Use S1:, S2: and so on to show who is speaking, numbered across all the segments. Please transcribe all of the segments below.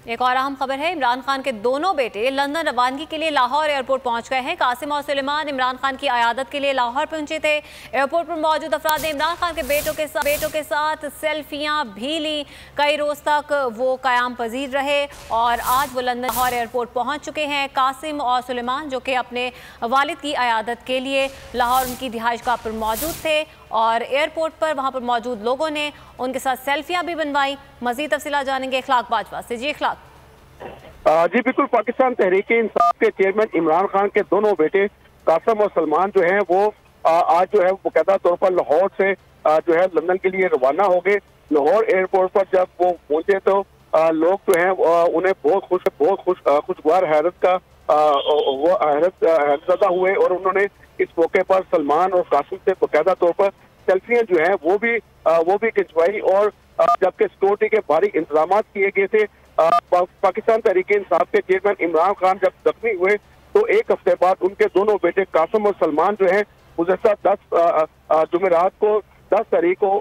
S1: एक और अहम खबर है, इमरान खान के दोनों बेटे लंदन रवानगी के लिए लाहौर एयरपोर्ट पहुंच गए हैं। कासिम और सुलेमान इमरान खान की अयादत के लिए लाहौर पहुंचे थे। एयरपोर्ट पर मौजूद अफराद ने इमरान खान के बेटों के साथ सेल्फियां भी ली। कई रोज तक वो क़याम पजीर रहे और आज वो लंदन लाहौर एयरपोर्ट पहुंच चुके हैं। कासिम और सुलेमान जो कि अपने वालिद की अयादत के लिए लाहौर उनकी रिहाइशगाह पर मौजूद थे और एयरपोर्ट पर वहाँ पर मौजूद लोगों ने उनके साथ सेल्फियां भी बनवाई। मजीद तफसीलात जानेंगे इखलाक बाजवा से। जी इखलाक।
S2: जी बिल्कुल, पाकिस्तान तहरीक इंसाफ के चेयरमैन इमरान खान के दोनों बेटे कासिम और सलमान जो हैं वो आज जो है बाकायदा तौर पर लाहौर से जो है लंदन के लिए रवाना हो गए। लाहौर एयरपोर्ट पर जब वो पहुंचे तो लोग जो हैं उन्हें बहुत खुशगवार हैरत ज़दा हुए और उन्होंने इस मौके पर सलमान और कासिम से बाकायदा तौर पर सेल्फियां जो है वो भी खिंचवाई। और जबकि सिक्योरिटी के भारी इंतजाम किए गए थे। पाकिस्तान तहरीक इंसाफ के चेयरमैन इमरान खान जब जख्मी हुए तो एक हफ्ते बाद उनके दोनों बेटे कासिम और सलमान जो है गुज़श्ता 10 जुमेरात को 10 तारीख को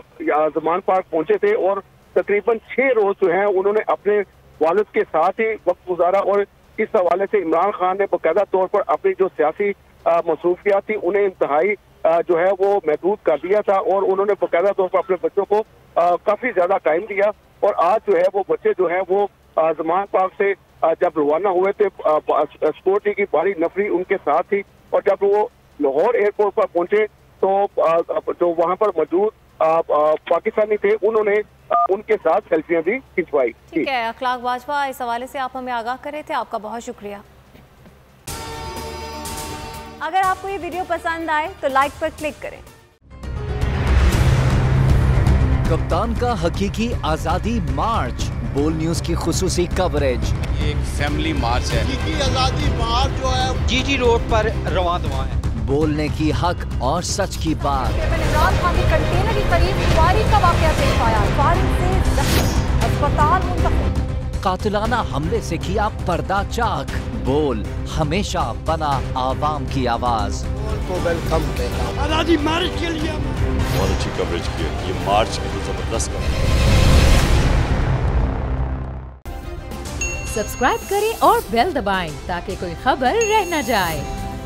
S2: ज़मान पार्क पहुंचे थे और तकरीबन 6 रोज जो है उन्होंने अपने वालिद के साथ ही वक्त गुजारा। और इस हवाले से इमरान खान ने बाकायदा तौर पर अपनी जो सियासी मसरूफियात थी उन्हें इंतहाई जो है वो महदूद कर दिया था और उन्होंने बाकायदा तौर पर अपने बच्चों को काफी ज्यादा टाइम दिया। और आज जो है वो बच्चे जो है वो ज़मान पार्क से जब रवाना हुए थे सिक्योरिटी की भारी नफरी उनके साथ थी और जब वो लाहौर एयरपोर्ट पर पहुंचे तो जो वहां पर मौजूद पाकिस्तानी थे उन्होंने उनके साथ सेल्फियां भी खिंचवाई।
S1: ठीक है इखलाक बाजवा, इस हवाले से आप हमें आगाह करे थे, आपका बहुत शुक्रिया। अगर आपको ये वीडियो पसंद आए तो लाइक पर क्लिक करें।
S3: कप्तान का हकीकी आजादी मार्च, बोल न्यूज की खुसूसी कवरेज।
S4: ये एक फैमिली मार्च है।
S5: हकीकी आजादी मार्च जो है
S4: जीटी रोड पर रवां दवा है।
S3: बोलने की हक और सच की बात।
S1: इमरान खान के कंटेनर के करीब फायरिंग का वाकया पेश आया, फायरिंग से जख्मी, अस्पताल मुंतकिल।
S3: कातिलाना हमले से किया पर्दा चाक, बोल हमेशा बना आवाम की आवाज।
S5: को वेलकम देगा आजादी मार्च के लिए
S6: बहुत अच्छी कवरेज की है। ये मार्च एक जबरदस्त कवरेज।
S7: सब्सक्राइब करें और बेल दबाएं ताकि कोई खबर रह न जाए।